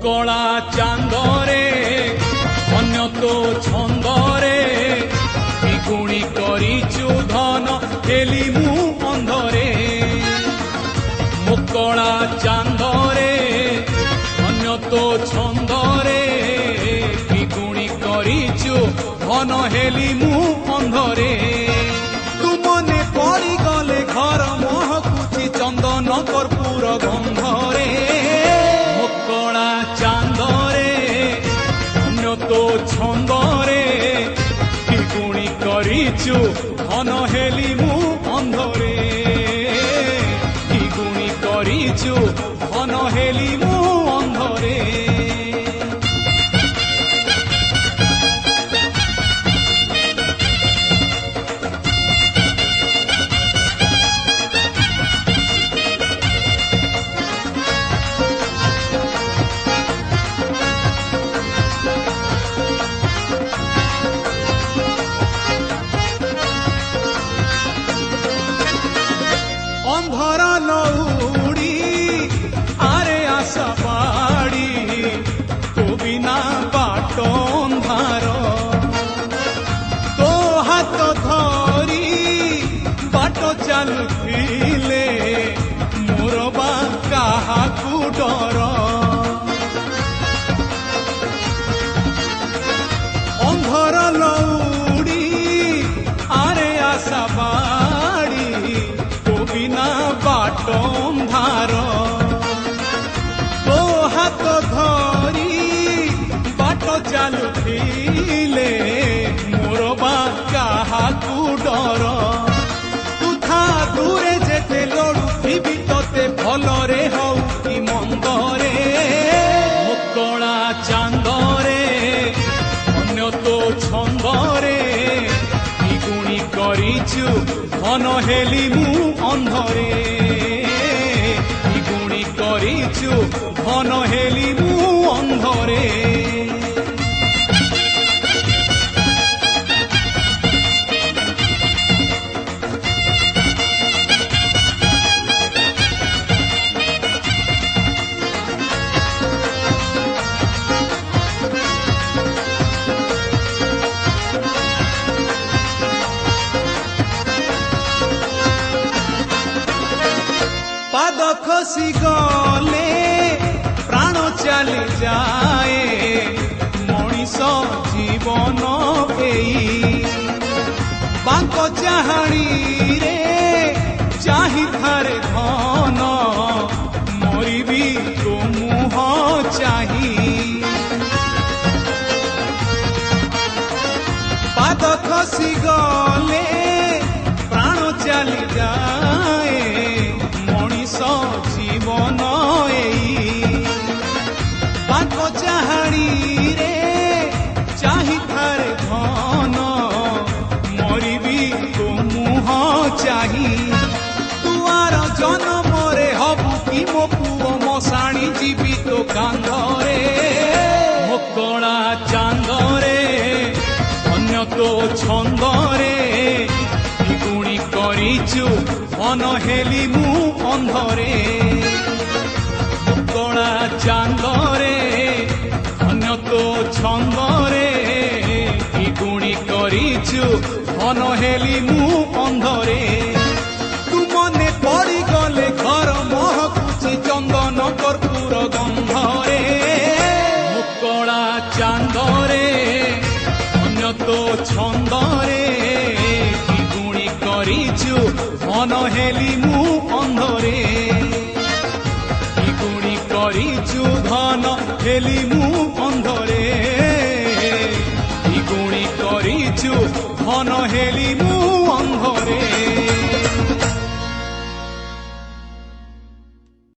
कला चांदरे अन्य तो छंदरे द्विगुणी करिचु धन हेली मु अंधरे मो कला चांदरे अन्य तो छंदरे द्विगुणी करिचु धन हेली मु अंधरे तुमने पड़ी गले घर महकुची चंदन कर्पूर गंधरे मो कला चांदरे अन्य तो छंदरे द्विगुणी करिचु धन हेली मु अंधरे द्विगुणी करिचु धन हेली मु अंधरे अंधर लौड़ी आरे आशा बाड़ी तो बिना बाट अंधार तो हाथ धरी बाट चलुथिले मोर बा काहाकू डर अंधर लौड़ी आरे आशा बिना बाट अंधार तो हाथ धरी बाट चलुथिले मोर बा काहाकू डर तुथा दूरे जेते लड़ुथिबि तोते भलरे हौ कि मंदरे मो कला चांदरे अन्य तो छंदरे द्विगुणी करिचु धन हेली मु अंधरे द्विगुणी करिचु धन हेली मु अंधरे पाद खसी गले प्राण चली जाए मनीष जीवन एई बांक चाहाणी रे चाही थारे धन मरिबी तो मुह चाही पाद खसी गले प्राण चली जाए जीवन एई बांक चाहाणी रे चाही थारे धन मरिबी तो मुह चाही तुआर जन्म रे हबु कि मो पुओ मशाणी जीवी तो कांधरे मो कला चांदरे अन्य तो छंदरे द्विगुणी करिचु धन हेली मु अंधरे कला चांदरे अन्य तो छंदरे द्विगुणी करिचु धन हेली मु अंधरे तुमने पड़ी गले घर महकुची चंदन कर्पूर गंधरे कला चांदरे अन्य तो छंदरे द्विगुणी करिचु धन हेली मु अंधरे द्विगुणी करिचु धन हेली मु अंधरे द्विगुणी करिचु धन हेली मु